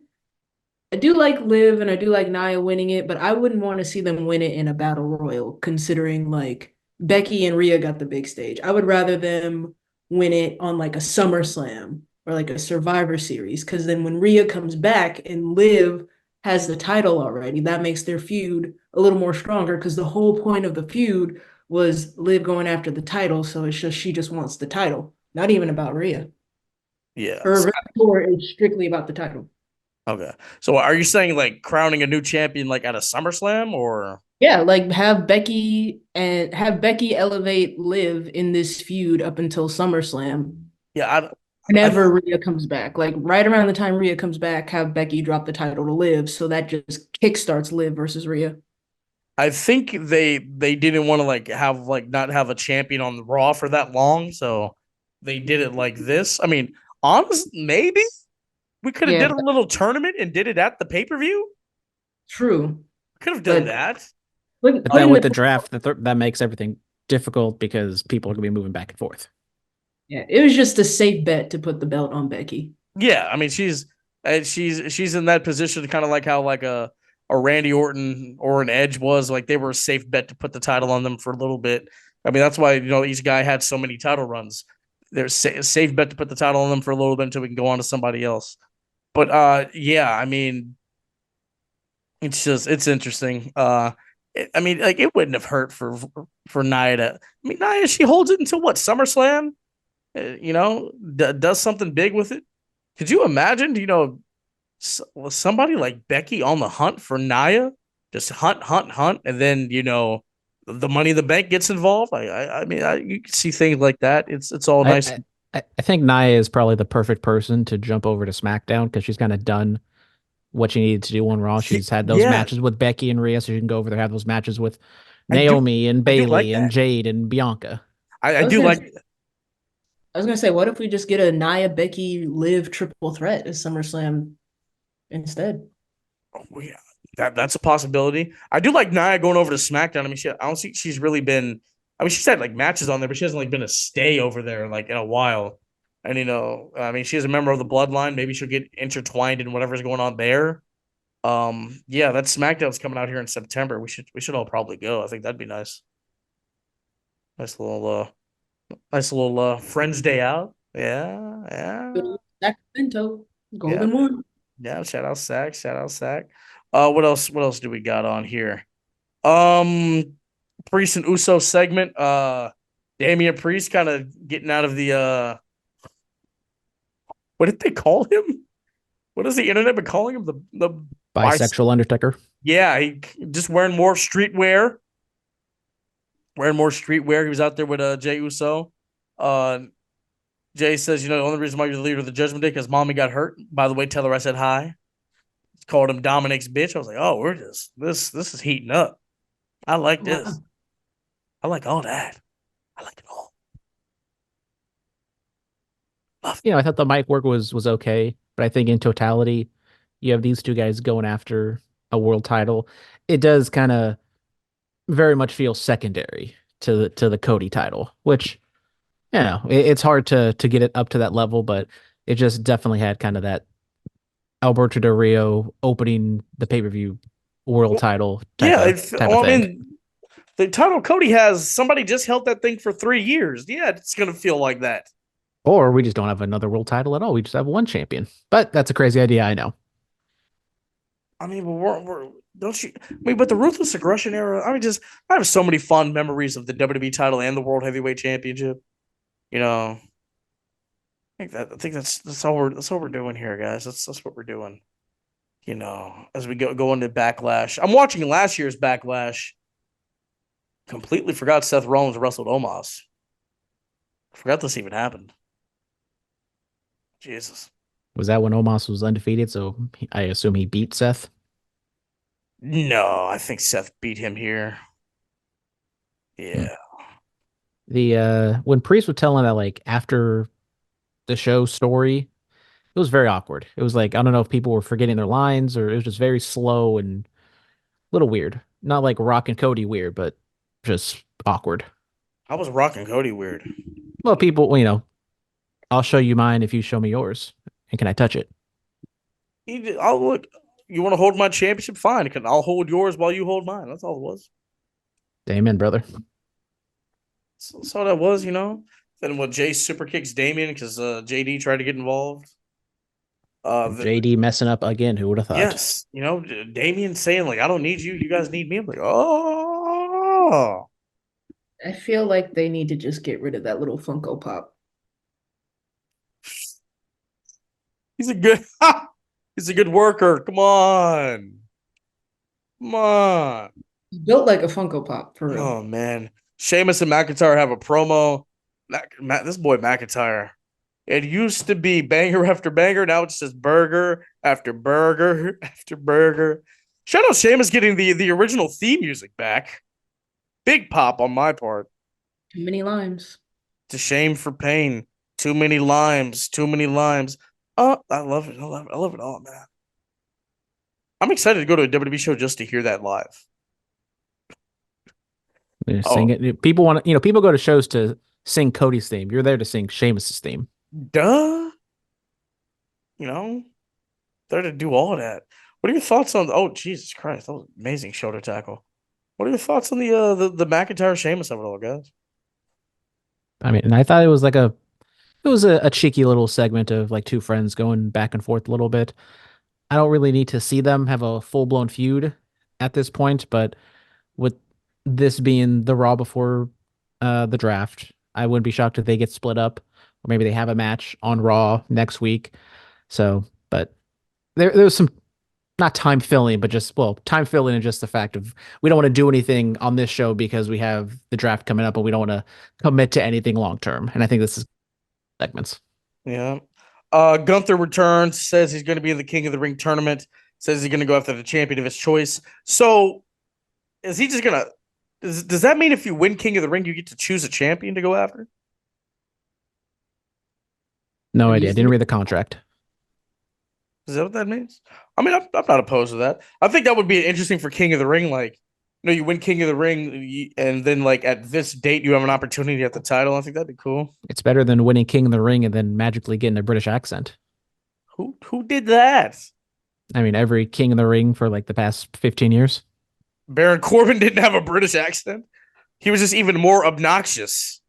I do like Liv and I do like Nia winning it, but I wouldn't want to see them win it in a Battle Royal considering like Becky and Rhea got the big stage. I would rather them win it on like a SummerSlam or like a Survivor Series because then when Rhea comes back and Liv has the title already, that makes their feud a little more stronger because the whole point of the feud was Liv going after the title, so it's just she just wants the title, not even about Rhea. Yeah. Her tour is strictly about the title. Okay. So are you saying like crowning a new champion like at a SummerSlam or? Yeah, like have Becky elevate Liv in this feud up until SummerSlam. Yeah, Whenever Rhea comes back, like right around the time Rhea comes back, have Becky drop the title to Liv, so that just kickstarts Liv versus Rhea. I think they didn't want to not have a champion on the Raw for that long, so they did it like this. I mean, honestly, maybe we could have did a little tournament and did it at the pay-per-view. True. Could have done that. But then with the draft, that makes everything difficult because people are going to be moving back and forth. Yeah, it was just a safe bet to put the belt on Becky. Yeah, I mean she's in that position kind of like how like a Randy Orton or an Edge was. Like they were a safe bet to put the title on them for a little bit. I mean that's why each guy had so many title runs. There's a safe bet to put the title on them for a little bit until we can go on to somebody else. But yeah, I mean it's interesting. I mean, like it wouldn't have hurt for Nia to. I mean, Nia she holds it until what SummerSlam, does something big with it. Could you imagine? Somebody like Becky on the hunt for Nia, just hunt, and then the Money in the Bank gets involved. I mean, you can see things like that. It's all nice. I think Nia is probably the perfect person to jump over to SmackDown because she's kind of done what she needed to do on Raw. She's had those matches with Becky and Rhea, so she can go over there, have those matches with Naomi and Bayley and Jade and Bianca. I do like. I was gonna say, what if we just get a Nia, Becky, Liv triple threat at SummerSlam instead? Oh, yeah, that's a possibility. I do like Nia going over to SmackDown. I mean, I don't think she's really been. I mean, she's had like matches on there, but she hasn't like been a stay over there like in a while. And I mean, she's a member of the Bloodline. Maybe she'll get intertwined in whatever's going on there. Yeah, that SmackDown's coming out here in September. We should all probably go. I think that'd be nice. Nice little Friends Day out. Yeah. Sacramento, Golden One. Yeah, shout out Sack. What else do we got on here? Priest and Uso segment. Damian Priest kind of getting out of the what did they call him? What has the internet been calling him? The Bisexual Undertaker. Yeah, he just wearing more streetwear. Wearing more streetwear. He was out there with Jay Uso. Jay says, the only reason why you're the leader of the Judgment Day because mommy got hurt. By the way, tell her I said hi. Called him Dominic's bitch. I was like, oh, we're just this is heating up. I like this. Wow. I like all that. I like it all. I thought the mic work was okay, but I think in totality, you have these two guys going after a world title. It does kind of very much feel secondary to the Cody title, which it's hard to get it up to that level, but it just definitely had kind of that Alberto Del Rio opening the pay-per-view world title type of thing. The title Cody has, somebody just held that thing for 3 years. Yeah, it's gonna feel like that. Or we just don't have another world title at all. We just have one champion. But that's a crazy idea, I know. I mean, but but the Ruthless Aggression era, I have so many fond memories of the WWE title and the World Heavyweight Championship. I think that's all we're doing here, guys. That's what we're doing. As we go into Backlash. I'm watching last year's Backlash. Completely forgot Seth Rollins wrestled Omos. Forgot this even happened. Jesus. Was that when Omos was undefeated? So I assume he beat Seth? No, I think Seth beat him here. Yeah. When Priest was telling that like after the show story, it was very awkward. It was like I don't know if people were forgetting their lines or it was just very slow and a little weird. Not like Rock and Cody weird, but just awkward. How was Rock and Cody weird? Well, people, I'll show you mine if you show me yours. And can I touch it? I'll look. You want to hold my championship? Fine. I'll hold yours while you hold mine. That's all it was. Amen, brother. That's all that was, Then when Jay super kicks Damien because JD tried to get involved. JD messing up again. Who would have thought? Yes. Damien saying, like, I don't need you. You guys need me. I'm like, oh. I feel like they need to just get rid of that little Funko Pop. He's a good worker. Come on. He's built like a Funko Pop, for real. Oh, man. Sheamus and McIntyre have a promo. This boy McIntyre. It used to be banger after banger. Now it's just burger after burger after burger. Shout out Sheamus getting the original theme music back. Big pop on my part. Too many limes. To shame for pain. Too many limes. Too many limes. Oh, I love it. I love it all, man. I'm excited to go to a WWE show just to hear that live. Sing it. People want to, people go to shows to sing Cody's theme. You're there to sing Sheamus's theme. Duh. There to do all of that. What are your thoughts on? Oh, Jesus Christ, that was an amazing shoulder tackle. What are your thoughts on the McIntyre Sheamus of it all, guys? I mean, and I thought it was a cheeky little segment of like two friends going back and forth a little bit. I don't really need to see them have a full blown feud at this point, but with this being the Raw before the draft, I wouldn't be shocked if they get split up, or maybe they have a match on Raw next week. So, but there was some not time filling, but time filling and just the fact of we don't want to do anything on this show because we have the draft coming up and we don't want to commit to anything long term. And I think this is segments. Yeah. Gunther returns, says he's going to be in the King of the Ring tournament, says he's going to go after the champion of his choice. So is he just going to, does that mean if you win King of the Ring, you get to choose a champion to go after? No idea. I didn't read the contract. Is that what that means? I mean, I'm not opposed to that. I think that would be interesting for King of the Ring. Like, you win King of the Ring, and then like at this date, you have an opportunity at the title. I think that'd be cool. It's better than winning King of the Ring and then magically getting a British accent. Who did that? I mean, every King of the Ring for like the past 15 years. Baron Corbin didn't have a British accent. He was just even more obnoxious.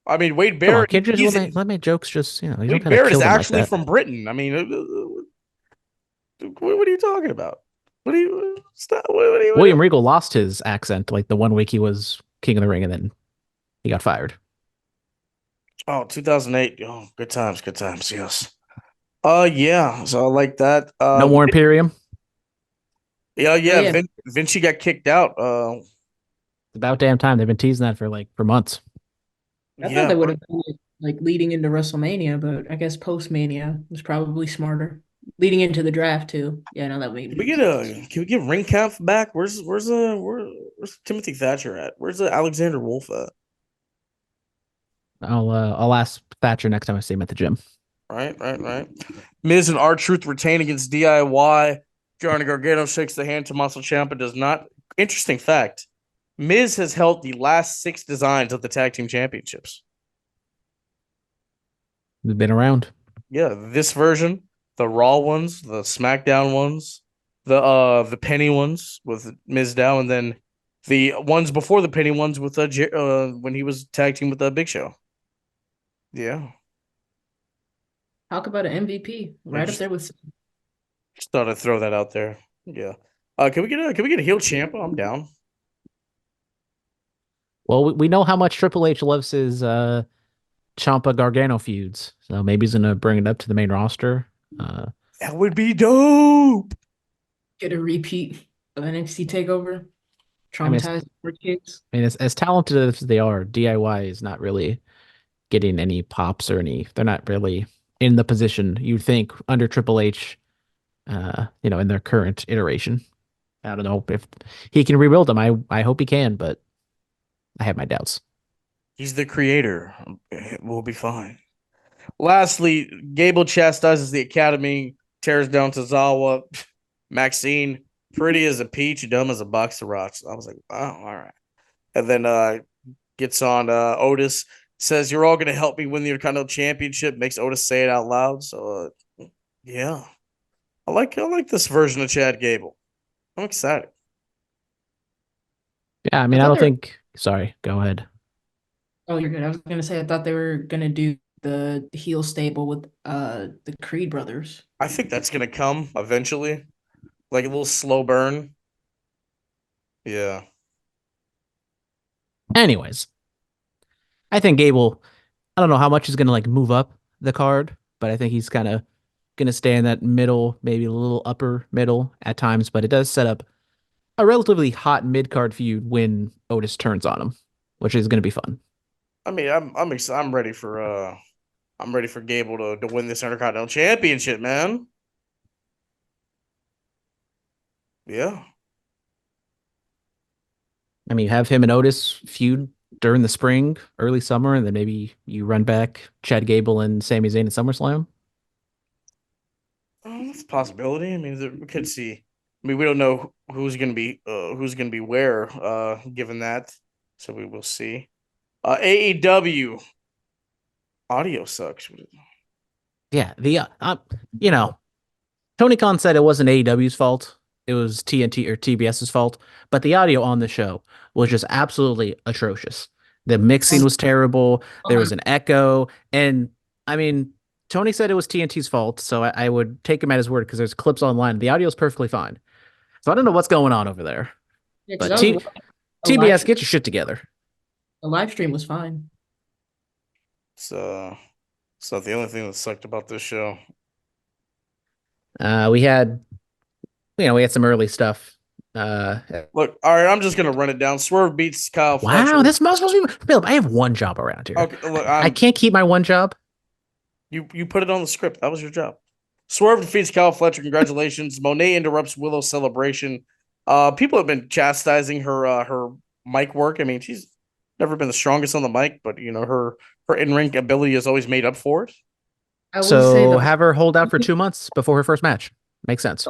I mean, Wade Barrett. Can't you just let my jokes just, Wade Barrett is actually from Britain. I mean, what are you talking about? What do you stop? What do you? William Regal lost his accent like the 1 week he was King of the Ring, and then he got fired. Oh, 2008. Oh, good times, good times. Yes. Yeah. So I like that. No more Imperium. Yeah, Oh, yeah. yeah. Vinci got kicked out. It's about damn time. They've been teasing that for months. I thought Yeah. they would have done it like leading into WrestleMania, but I guess post Mania was probably smarter. Leading into the draft too. Yeah, no, that made Can we get Ring Camp back? Where's Timothy Thatcher at? Where's the Alexander Wolf at? I'll ask Thatcher next time I see him at the gym. Right. Miz and R-Truth retain against DIY. Johnny Gargano shakes the hand. Tommaso Ciampa does not. Interesting fact. Miz has held the last 6 designs of the tag team championships. They've been around. Yeah, this version, the Raw ones, the SmackDown ones, the Penny ones with Miz Dow, and then the ones before the Penny ones with when he was tag team with the Big Show. Yeah, talk about an MVP right up there with. just thought I'd throw that out there. Yeah. Can we get a heel champ? I'm down. Well, we know how much Triple H loves his Ciampa Gargano feuds, so maybe he's gonna bring it up to the main roster. That would be dope. Get a repeat of NXT Takeover. I mean, Traumatized for kids. I mean, as talented as they are, DIY is not really getting any pops or any. They're not really in the position you'd think under Triple H. In their current iteration. I don't know if he can rebuild them. I hope he can, but I have my doubts. He's the creator. We'll be fine. Lastly, Gable chastises the Academy, tears down Tozawa. Maxine, pretty as a peach, dumb as a box of rocks. I was like, oh, all right. And then gets on Otis, says, you're all going to help me win the Intercontinental Championship, makes Otis say it out loud. So, yeah. I like this version of Chad Gable. I'm excited. Yeah, I mean, I don't think. Sorry, go ahead. Oh, you're good. I was gonna say I thought they were gonna do the heel stable with the Creed brothers. I think that's gonna come eventually, like a little slow burn. Yeah. Anyways, I think Gable. I don't know how much he's gonna like move up the card, but I think he's kind of gonna stay in that middle, maybe a little upper middle at times. But it does set up a relatively hot mid card feud when Otis turns on him, which is gonna be fun. I mean, I'm ready for Gable to win this Intercontinental Championship, man. Yeah. I mean, have him and Otis feud during the spring, early summer, and then maybe you run back Chad Gable and Sami Zayn at SummerSlam. That's a possibility. I mean, we could see. I mean, we don't know who's gonna be where, given that. So we will see. AEW audio sucks. Yeah, Tony Khan said it wasn't AEW's fault. It was TNT or TBS's fault, but the audio on the show was just absolutely atrocious. The mixing was terrible. There was an echo, and I mean, Tony said it was TNT's fault, so I would take him at his word because there's clips online. The audio is perfectly fine. So I don't know what's going on over there. Yeah, But 'cause I was TBS, get your shit together. the live stream was fine. It's not the only thing that sucked about this show. We had some early stuff. Look, all right, I'm just gonna run it down. Swerve beats Kyle Fletcher. Wow, this must be Phillip. I have one job around here. Okay, look, I can't keep my one job. You put it on the script. That was your job. Swerve defeats Kyle Fletcher. Congratulations. Monet interrupts Willow's celebration. People have been chastising her mic work. I mean, she's never been the strongest on the mic, but her in-ring ability has always made up for it. I will say Have her hold out for 2 months before her first match. Makes sense.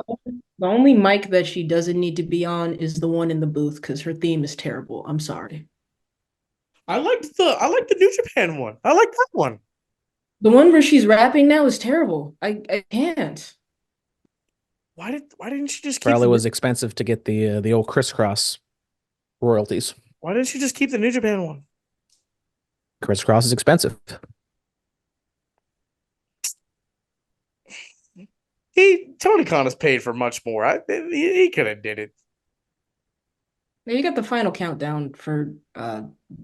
the only mic that she doesn't need to be on is the one in the booth because her theme is terrible. I'm sorry. I like the New Japan one. I like that one. The one where she's rapping now is terrible. I can't. Why didn't she just keep Probably was expensive to get the old crisscross royalties. Why didn't she just keep the New Japan one? Crisscross is expensive. Tony Khan is paid for much more. He could have did it. Now you got the final countdown for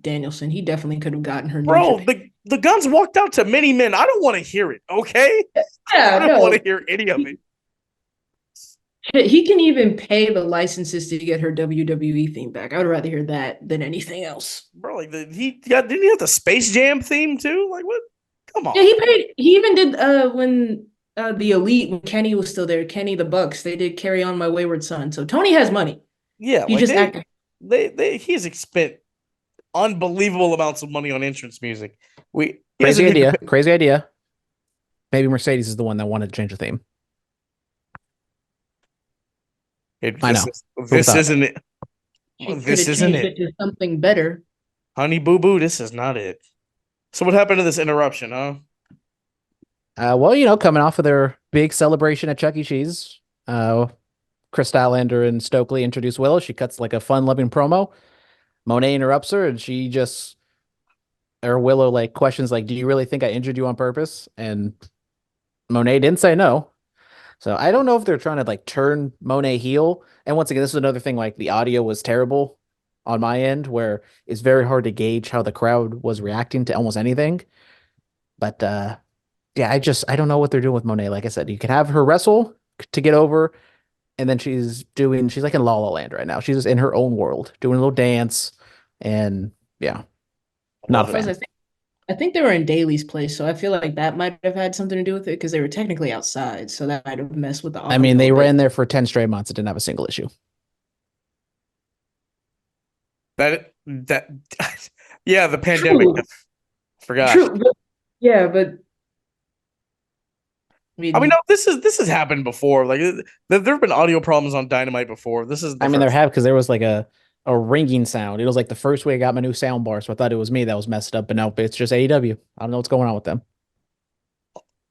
Danielson. He definitely could have gotten her New Bro, Japan. the guns walked out to many men. I don't want to hear it, okay? Yeah, I don't want to hear any of it. He can even pay the licenses to get her WWE theme back. I would rather hear that than anything else. Bro, like didn't he have the Space Jam theme too? Like what? Come on. Yeah, he paid. He even did when the Elite, when Kenny was still there, Kenny the Bucks. They did Carry On My Wayward Son. So Tony has money. Yeah, He like just acted. he's spent unbelievable amounts of money on entrance music. He Crazy doesn't need to idea. pay- Crazy idea. Maybe Mercedes is the one that wanted to change the theme. I know. This thought? isn't it. She could This have isn't changed it. it to something better. Honey Boo Boo, this is not it. So what happened to this interruption, huh? Well, coming off of their big celebration at Chuck E. Cheese, Chris Statlander and Stokely introduce Willow. She cuts like a fun-loving promo. Monet interrupts her, and Willow like questions like, "Do you really think I injured you on purpose?" And Monet didn't say no. So I don't know if they're trying to like turn Monet heel. And once again, this is another thing, like the audio was terrible on my end, where it's very hard to gauge how the crowd was reacting to almost anything. But yeah, I don't know what they're doing with Monet. Like I said, you could have her wrestle to get over, and then she's like in La La Land right now. She's just in her own world, doing a little dance, and yeah, not a Love it. fan. I think they were in Daly's place, so I feel like that might have had something to do with it because they were technically outside, so that might have messed with the audio. I mean, they a bit. ran there for 10 straight months and didn't have a single issue. That yeah, the pandemic. True. Forgot. True, yeah, but I mean, no, this has happened before. Like there have been audio problems on Dynamite before. This is. There have, because there was like a ringing sound. It was like the first week I got my new sound bar, so I thought it was me that was messed up, but no, it's just AEW. I don't know what's going on with them.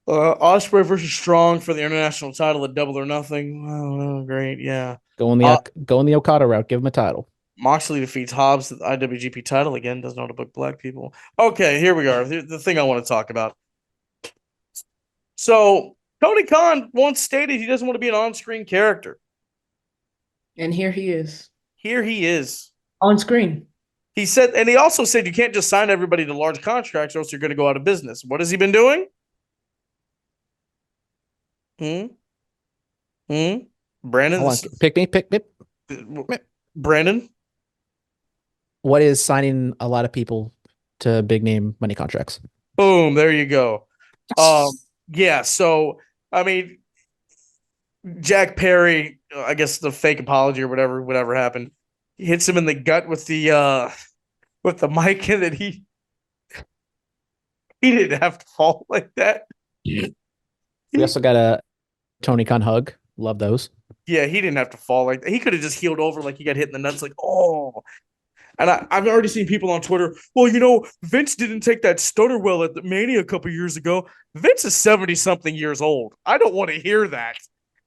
Ospreay versus Strong for the international title at Double or Nothing. Oh, great, yeah. Go in the Okada route. Give him a title. Moxley defeats Hobbs at the IWGP title again. Doesn't know how to book black people. Okay, here we are. The thing I want to talk about. So Tony Khan once stated he doesn't want to be an on-screen character. And here he is. Here he is. On screen. He said, and he also said you can't just sign everybody to large contracts or else you're going to go out of business. What has he been doing? Brandon? Pick me. Brandon? What is signing a lot of people to big name money contracts? Boom, there you go. Yeah, so I mean, Jack Perry, I guess the fake apology or whatever happened, he hits him in the gut with the mic, and then he didn't have to fall like that. We also got a Tony Khan hug. Love those. Yeah, he didn't have to fall like that. He could have just healed over like he got hit in the nuts, like, oh. And I've already seen people on Twitter, well, Vince didn't take that stunner well at the Mania a couple years ago. Vince is 70-something years old. I don't want to hear that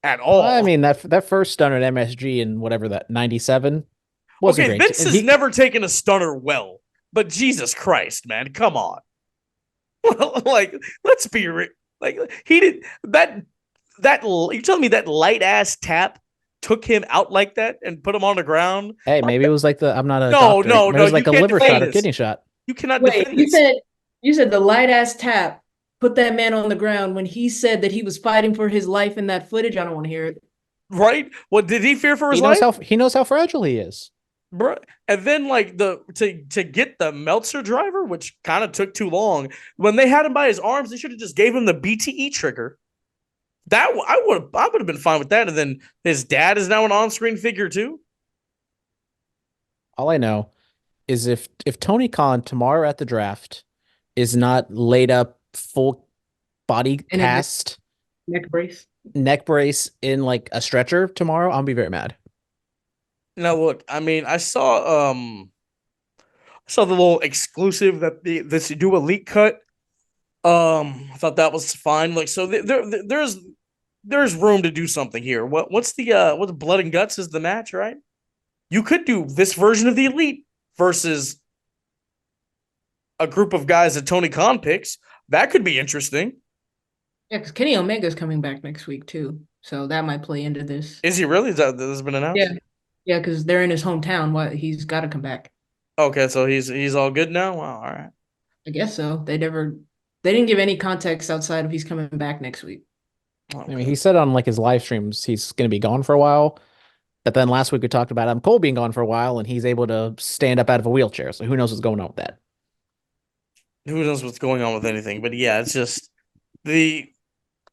at all. I mean, that first stunner at MSG in whatever that 97 wasn't great. Vince has never taken a stunner well, but Jesus Christ, man, come on. Like, let's be real. Like, he did that. You're telling me that light ass tap took him out like that and put him on the ground? Hey, maybe it was like I'm not a no, doctor. no, It was like a you can't liver defend shot or this. kidney shot. You cannot Wait, defend this. you said the light ass tap put that man on the ground when he said that he was fighting for his life in that footage. I don't want to hear it. Right? What did he fear for his life? He knows how fragile he is. Bro, and then like to get the Meltzer driver, which kind of took too long. When they had him by his arms, they should have just gave him the BTE trigger. That I would have been fine with that. And then his dad is now an on-screen figure too. All I know is if Tony Khan tomorrow at the draft is not laid up full body In a cast neck brace in like a stretcher tomorrow, I'll be very mad. Now look, I mean, I saw the little exclusive that this do elite cut. I thought that was fine. Like, so there's room to do something here. What's Blood and Guts is the match, right? You could do this version of the elite versus a group of guys that Tony Khan picks. That could be interesting. Yeah, because Kenny Omega's coming back next week too, so that might play into this. Is he really? Is that this has been announced? Yeah, yeah, because they're in his hometown. What he's got to come back. Okay, so he's all good now. Wow, all right. I guess so. They didn't give any context outside of he's coming back next week. I mean, he said on like his live streams he's going to be gone for a while. But then last week we talked about Adam Cole being gone for a while, and he's able to stand up out of a wheelchair. So who knows what's going on with that? Who knows what's going on with anything? But yeah, it's just the.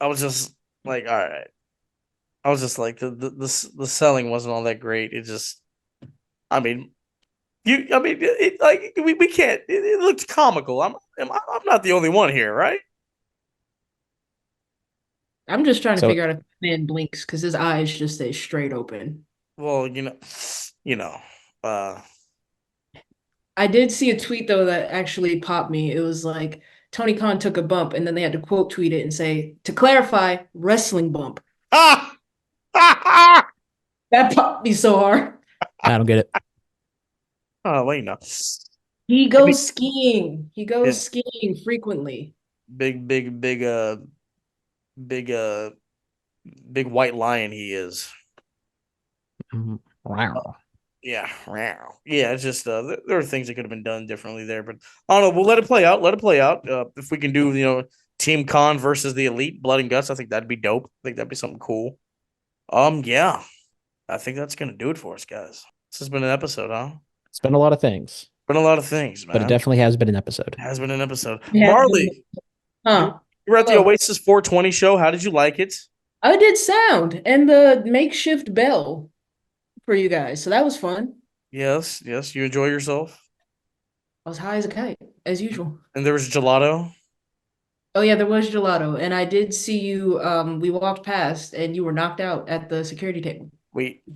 I was just like, all right. I was just like the selling wasn't all that great. It just, I mean, we can't. It looks comical. I'm not the only one here, right? I'm just trying to So- figure out if the man blinks because his eyes just stay straight open. Well, I did see a tweet though that actually popped me. It was like Tony Khan took a bump and then they had to quote tweet it and say, to clarify, wrestling bump. ah. That popped me so hard. I don't get it. Oh, well, you know, He goes skiing. He goes Yeah. skiing frequently. big white lion he is. Wow. Yeah, wow. Yeah. It's just there are things that could have been done differently there, but I don't know. We'll let it play out. Let it play out. If we can do Team Con versus the Elite, Blood and Guts, I think that'd be dope. I think that'd be something cool. Yeah, I think that's gonna do it for us, guys. This has been an episode, huh? It's been a lot of things, Been a lot of things, man. but it definitely has been an episode. has been an episode. Yeah. Marlee, Huh. you were at the Hello. Oasis 420 show. How did you like it? I did sound and the makeshift bell for you guys. So that was fun. Yes. You enjoy yourself, I was high as a kite, as usual. and there was gelato. Oh yeah, there was gelato. And I did see you, we walked past and you were knocked out at the security table.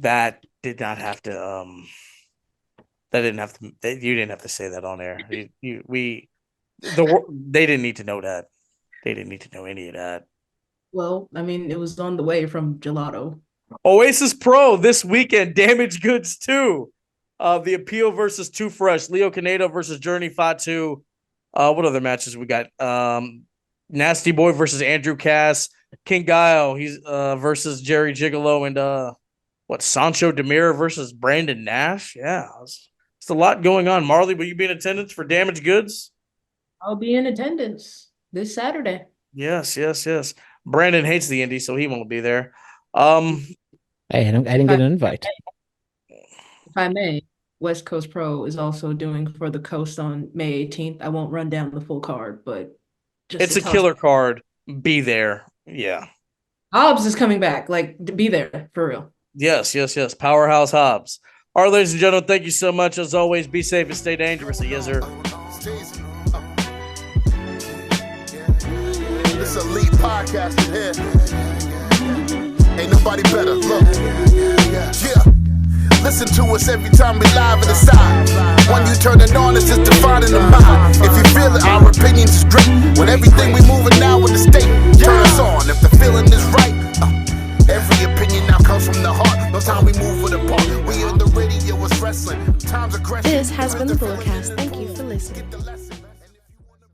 That did not have to. That didn't have to. You didn't have to say that on air. They didn't need to know that. They didn't need to know any of that. Well, I mean, it was on the way from gelato. Oasis Pro this weekend. Damaged Goods 2. The Appeal versus Too Fresh. Leo Canedo versus Journey Fatu. What other matches we got? Nasty Boy versus Andrew Cass. King Guile. He's versus Jerry Gigolo and Sancho Demira versus Brandon Nash. Yeah, it's a lot going on. Marlee, will you be in attendance for Damaged Goods? I'll be in attendance this Saturday. Yes. Brandon hates the indie, so he won't be there. Hey, I didn't get an invite. If I may, West Coast Pro is also doing for the coast on May 18th. I won't run down the full card, but just It's to a toss- killer card. Be there. Yeah. Hobbs is coming back. Like, be there for real. Yes. Powerhouse Hobbs. All right, ladies and gentlemen, thank you so much. As always, be safe and stay dangerous. Yes, sir. This elite podcasting here. Ain't nobody better. Look. Yeah. Listen to us every time we live in the side. When you turn it on, it's just defining the mind. If you feel it, our opinions is great. When everything we moving now in the state, turn us on. If the feeling is right, every opinion now comes from the heart. No time we move with a part. We on the radio is wrestling. Times aggressive. This has been the Phillipcast.